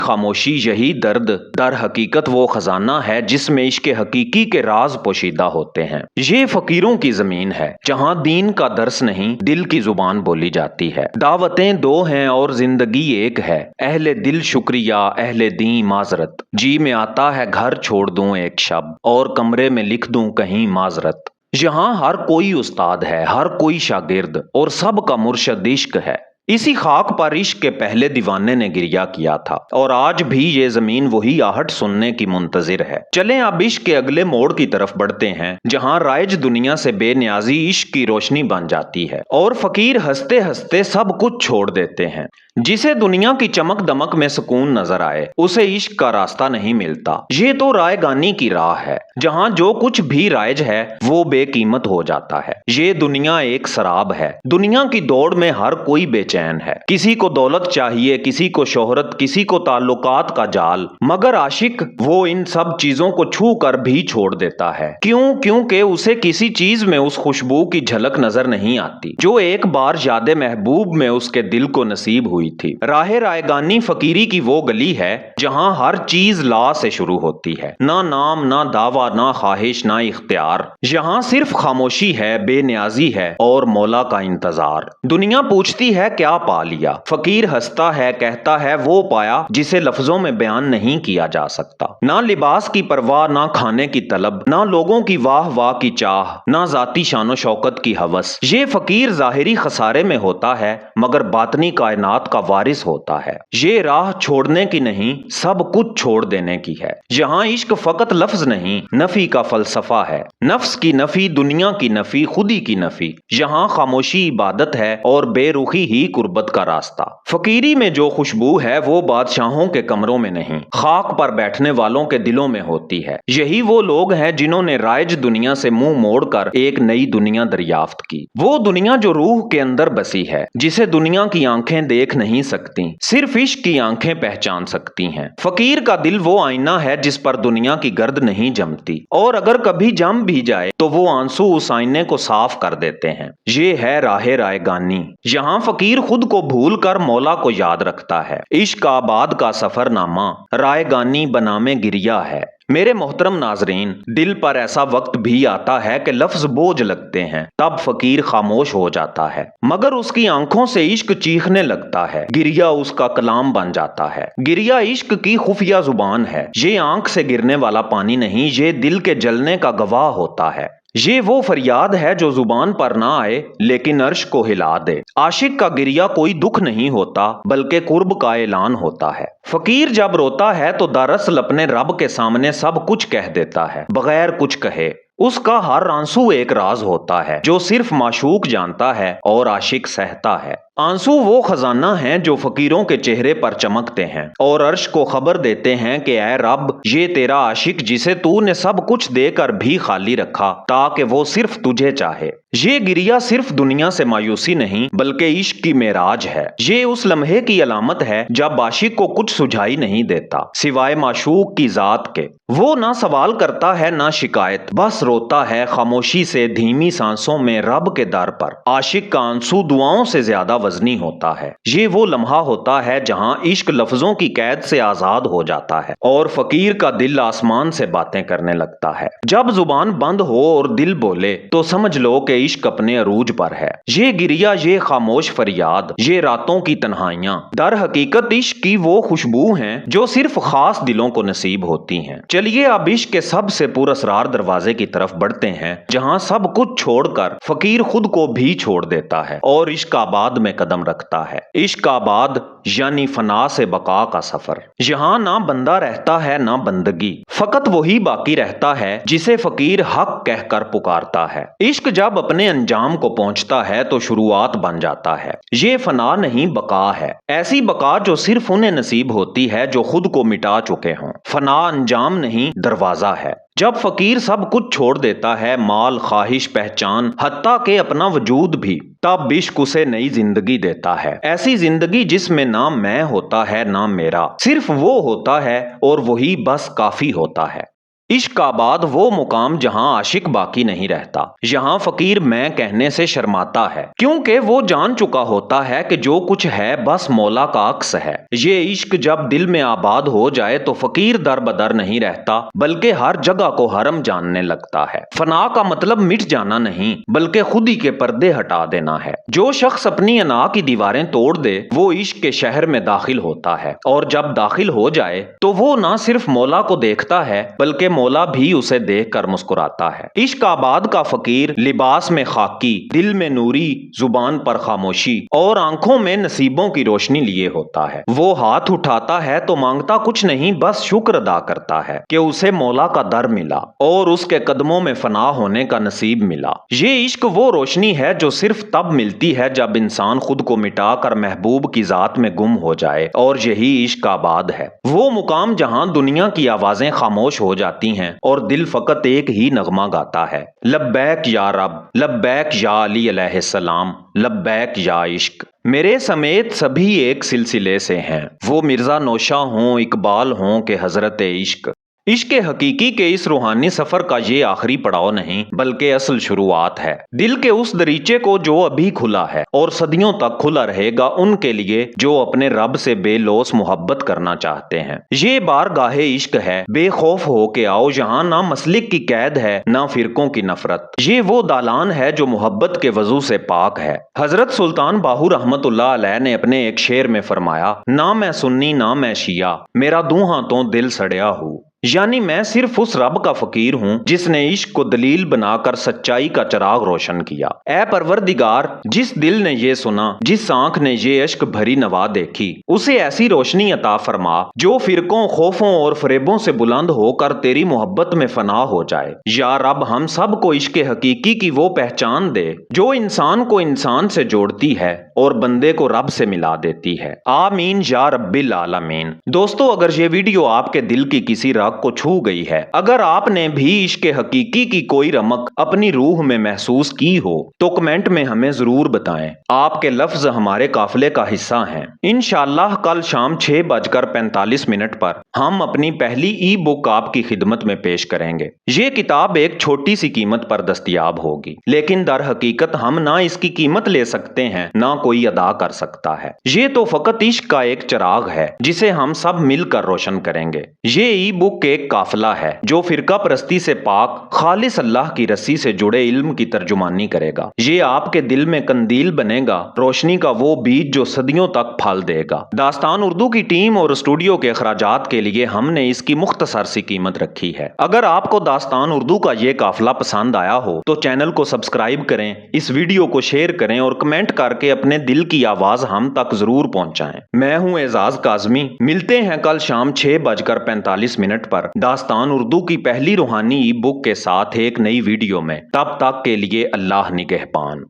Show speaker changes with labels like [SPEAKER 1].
[SPEAKER 1] خاموشی یہی درد در حقیقت وہ خزانہ ہے جس میں عشق حقیقی کے راز پوشیدہ ہوتے ہیں۔ یہ فقیروں کی زمین ہے جہاں دین کا درس نہیں دل کی زبان بولی جاتی ہے۔ دعوتیں دو ہیں اور زندگی ایک ہے، اہل دل شکریہ اہل دین معذرت۔ جی میں آتا ہے گھر چھوڑ دوں ایک شب اور کمرے میں لکھ دوں کہیں معذرت۔ یہاں ہر کوئی استاد ہے، ہر کوئی شاگرد، اور سب کا مرشد عشق ہے۔ اسی خاک پر عشق کے پہلے دیوانے نے گریا کیا تھا، اور آج بھی یہ زمین وہی آہٹ سننے کی منتظر ہے۔ چلیں اب عشق کے اگلے موڑ کی طرف بڑھتے ہیں، جہاں رائج دنیا سے بے نیازی عشق کی روشنی بن جاتی ہے اور فقیر ہنستے ہنستے سب کچھ چھوڑ دیتے ہیں۔ جسے دنیا کی چمک دمک میں سکون نظر آئے اسے عشق کا راستہ نہیں ملتا۔ یہ تو رائے گانی کی راہ ہے جہاں جو کچھ بھی رائج ہے وہ بے قیمت ہو جاتا ہے۔ یہ دنیا ایک سراب ہے، دنیا کی دوڑ میں ہر کوئی بے چین ہے۔ کسی کو دولت چاہیے، کسی کو شہرت، کسی کو تعلقات کا جال، مگر عاشق وہ ان سب چیزوں کو چھو کر بھی چھوڑ دیتا ہے۔ کیونکہ اسے کسی چیز میں اس خوشبو کی جھلک نظر نہیں آتی جو ایک بار یاد محبوب میں اس کے دل کو نصیب ہوئی تھی۔ راہ رائگانی فقیری کی وہ گلی ہے جہاں ہر چیز لا سے شروع ہوتی ہے، نہ نام، نہ دعویٰ، نہ خواہش، نہ اختیار۔ یہاں صرف خاموشی ہے، بے نیازی ہے اور مولا کا انتظار۔ دنیا پوچھتی ہے کیا پا لیا، فقیر ہنستا ہے کہتا ہے وہ پایا جسے لفظوں میں بیان نہیں کیا جا سکتا۔ نہ لباس کی پرواہ، نہ کھانے کی طلب، نہ لوگوں کی واہ واہ کی چاہ، نہ ذاتی شان و شوکت کی ہوس۔ یہ فقیر ظاہری خسارے میں ہوتا ہے مگر باطنی کائنات کا وارث ہوتا ہے۔ یہ راہ چھوڑنے کی نہیں سب کچھ چھوڑ دینے کی ہے۔ یہاں عشق فقط لفظ نہیں نفی کا فلسفہ ہے، نفس کی نفی، دنیا کی نفی، خودی کی نفی۔ یہاں خاموشی عبادت ہے اور بے رخی ہی قربت کا راستہ۔ فقیری میں جو خوشبو ہے وہ بادشاہوں کے کمروں میں نہیں خاک پر بیٹھنے والوں کے دلوں میں ہوتی ہے۔ یہی وہ لوگ ہیں جنہوں نے رائج دنیا سے منہ موڑ کر ایک نئی دنیا دریافت کی، وہ دنیا جو روح کے اندر بسی ہے، جسے دنیا کی آنکھیں دیکھ نہیں سکتی، صرف عشق کی آنکھیں پہچان سکتی ہیں۔ فقیر کا دل وہ آئینہ ہے جس پر دنیا کی گرد نہیں جمتی، اور اگر کبھی جم بھی جائے تو وہ آنسو اس آئینے کو صاف کر دیتے ہیں۔ یہ ہے راہ رائگانی، یہاں فقیر خود کو بھول کر مولا کو یاد رکھتا ہے۔ عشق آباد کا سفر نامہ رائگانی بنامے گریا ہے۔ میرے محترم ناظرین، دل پر ایسا وقت بھی آتا ہے کہ لفظ بوجھ لگتے ہیں، تب فقیر خاموش ہو جاتا ہے، مگر اس کی آنکھوں سے عشق چیخنے لگتا ہے، گریا اس کا کلام بن جاتا ہے۔ گریا عشق کی خفیہ زبان ہے، یہ آنکھ سے گرنے والا پانی نہیں، یہ دل کے جلنے کا گواہ ہوتا ہے۔ یہ وہ فریاد ہے جو زبان پر نہ آئے لیکن عرش کو ہلا دے۔ عاشق کا گریا کوئی دکھ نہیں ہوتا بلکہ قرب کا اعلان ہوتا ہے۔ فقیر جب روتا ہے تو دراصل اپنے رب کے سامنے سب کچھ کہہ دیتا ہے بغیر کچھ کہے۔ اس کا ہر آنسو ایک راز ہوتا ہے جو صرف معشوق جانتا ہے اور عاشق سہتا ہے۔ آنسو وہ خزانہ ہیں جو فقیروں کے چہرے پر چمکتے ہیں اور عرش کو خبر دیتے ہیں کہ اے رب، یہ تیرا عاشق جسے تو نے سب کچھ دے کر بھی خالی رکھا تاکہ وہ صرف تجھے چاہے۔ یہ گریا صرف دنیا سے مایوسی نہیں بلکہ عشق کی معراج ہے۔ یہ اس لمحے کی علامت ہے جب عاشق کو کچھ سجھائی نہیں دیتا سوائے معشوق کی ذات کے۔ وہ نہ سوال کرتا ہے نہ شکایت، بس روتا ہے خاموشی سے دھیمی سانسوں میں رب کے در پر۔ عاشق کا آنسو دعاؤں سے زیادہ وزنی ہوتا ہے۔ یہ وہ لمحہ ہوتا ہے جہاں عشق لفظوں کی قید سے آزاد ہو جاتا ہے اور فقیر کا دل آسمان سے باتیں کرنے لگتا ہے۔ جب زبان بند ہو اور دل بولے تو سمجھ لو کہ عشق اپنے عروج پر ہے۔ یہ گریا، یہ خاموش فریاد، یہ راتوں کی تنہائیاں در حقیقت عشق کی وہ خوشبو ہیں جو صرف خاص دلوں کو نصیب ہوتی ہیں۔ چلیے اب عشق کے سب سے پراسرار دروازے کی طرف بڑھتے ہیں جہاں سب کچھ چھوڑ کر فقیر خود کو بھی چھوڑ دیتا ہے اور عشق آباد میں قدم رکھتا ہے۔ عشق آباد یعنی فنا سے بقا کا سفر۔ یہاں نہ بندہ رہتا ہے نہ بندگی، فقط وہی باقی رہتا ہے جسے فقیر حق کہہ کر پکارتا ہے۔ عشق جب اپنے انجام کو پہنچتا ہے تو شروعات بن جاتا ہے۔ یہ فنا نہیں بقا ہے، ایسی بقا جو صرف انہیں نصیب ہوتی ہے جو خود کو مٹا چکے ہوں۔ فنا انجام نہیں دروازہ ہے۔ جب فقیر سب کچھ چھوڑ دیتا ہے، مال، خواہش، پہچان، حتیٰ کہ اپنا وجود بھی، تب عشق اسے نئی زندگی دیتا ہے۔ ایسی زندگی جس میں نہ میں ہوتا ہے نہ میرا، صرف وہ ہوتا ہے اور وہی بس کافی ہوتا ہے۔ عشق آباد وہ مقام جہاں عاشق باقی نہیں رہتا، یہاں فقیر میں کہنے سے شرماتا ہے، کیونکہ وہ جان چکا ہوتا ہے کہ جو کچھ ہے بس مولا کا عکس ہے۔ یہ عشق جب دل میں آباد ہو جائے تو فقیر در بدر نہیں رہتا، بلکہ ہر جگہ کو حرم جاننے لگتا ہے۔ فنا کا مطلب مٹ جانا نہیں، بلکہ خود ہی کے پردے ہٹا دینا ہے۔ جو شخص اپنی انا کی دیواریں توڑ دے وہ عشق کے شہر میں داخل ہوتا ہے، اور جب داخل ہو جائے تو وہ نہ صرف مولا کو دیکھتا ہے بلکہ مولا بھی اسے دیکھ کر مسکراتا ہے۔ عشق آباد کا فقیر لباس میں خاکی، دل میں نوری، زبان پر خاموشی اور آنکھوں میں نصیبوں کی روشنی لیے ہوتا ہے۔ وہ ہاتھ اٹھاتا ہے تو مانگتا کچھ نہیں، بس شکر ادا کرتا ہے کہ اسے مولا کا در ملا اور اس کے قدموں میں فنا ہونے کا نصیب ملا۔ یہ عشق وہ روشنی ہے جو صرف تب ملتی ہے جب انسان خود کو مٹا کر محبوب کی ذات میں گم ہو جائے، اور یہی عشق آباد ہے، وہ مقام جہاں دنیا کی آوازیں خاموش ہو جاتی ہیں اور دل فقط ایک ہی نغمہ گاتا ہے، لبیک یا رب، لبیک یا علی علیہ السلام، لبیک یا عشق۔ میرے سمیت سبھی ایک سلسلے سے ہیں، وہ مرزا نوشہ ہوں، اقبال ہوں کہ حضرت عشق۔ عشق حقیقی کے اس روحانی سفر کا یہ آخری پڑاؤ نہیں بلکہ اصل شروعات ہے۔ دل کے اس دریچے کو جو ابھی کھلا ہے اور صدیوں تک کھلا رہے گا ان کے لیے جو اپنے رب سے بے لوث محبت کرنا چاہتے ہیں۔ یہ بارگاہ عشق ہے، بے خوف ہو کے آؤ، یہاں نہ مسلک کی قید ہے نہ فرقوں کی نفرت۔ یہ وہ دالان ہے جو محبت کے وضو سے پاک ہے۔ حضرت سلطان باہو رحمت اللہ علیہ نے اپنے ایک شعر میں فرمایا، نہ میں سنی نہ میں شیعہ، میرا دونوں تو دل سڑیا ہوں۔ یعنی میں صرف اس رب کا فقیر ہوں جس نے عشق کو دلیل بنا کر سچائی کا چراغ روشن کیا۔ اے پروردگار، جس دل نے یہ سنا، جس آنکھ نے یہ عشق بھری نوا دیکھی، اسے ایسی روشنی عطا فرما جو فرقوں، خوفوں اور فریبوں سے بلند ہو کر تیری محبت میں فنا ہو جائے۔ یا رب، ہم سب کو عشق حقیقی کی وہ پہچان دے جو انسان کو انسان سے جوڑتی ہے اور بندے کو رب سے ملا دیتی ہے۔ آمین یا رب العالمین۔ دوستو، اگر یہ ویڈیو آپ کے دل کی کسی رگ کو چھو گئی ہے، اگر آپ نے بھی عشق حقیقی کی کوئی رمق اپنی روح میں محسوس کی ہو تو کمنٹ میں ہمیں ضرور بتائیں۔ آپ کے لفظ ہمارے قافلے کا حصہ ہیں۔ انشاءاللہ کل شام 6:45 پر ہم اپنی پہلی ای بک آپ کی خدمت میں پیش کریں گے۔ یہ کتاب ایک چھوٹی سی قیمت پر دستیاب ہوگی، لیکن در حقیقت ہم نہ اس کی قیمت لے سکتے ہیں نہ کوئی ادا کر سکتا ہے۔ یہ تو فقط عشق کا ایک چراغ ہے جسے ہم سب مل کر روشن کریں گے۔ یہ ای بک ایک قافلہ ہے جو فرقہ پرستی سے پاک، خالص اللہ کی رسی سے جڑے علم کی ترجمانی کرے گا۔ یہ آپ کے دل میں قندیل بنے گا، روشنی کا وہ بیج جو صدیوں تک پھل دے گا۔ داستان اردو کی ٹیم اور اسٹوڈیو کے اخراجات کے لیے ہم نے اس کی مختصر سی قیمت رکھی ہے۔ اگر آپ کو داستان اردو کا یہ قافلہ پسند آیا ہو تو چینل کو سبسکرائب کریں، اس ویڈیو کو شیئر کریں اور کمنٹ کر کے اپنے دل کی آواز ہم تک ضرور پہنچائیں۔ میں ہوں اعزاز کاظمی، ملتے ہیں کل شام 6:45 پر داستان اردو کی پہلی روحانی ای بک کے ساتھ ایک نئی ویڈیو میں۔ تب تک کے لیے اللہ نگہبان۔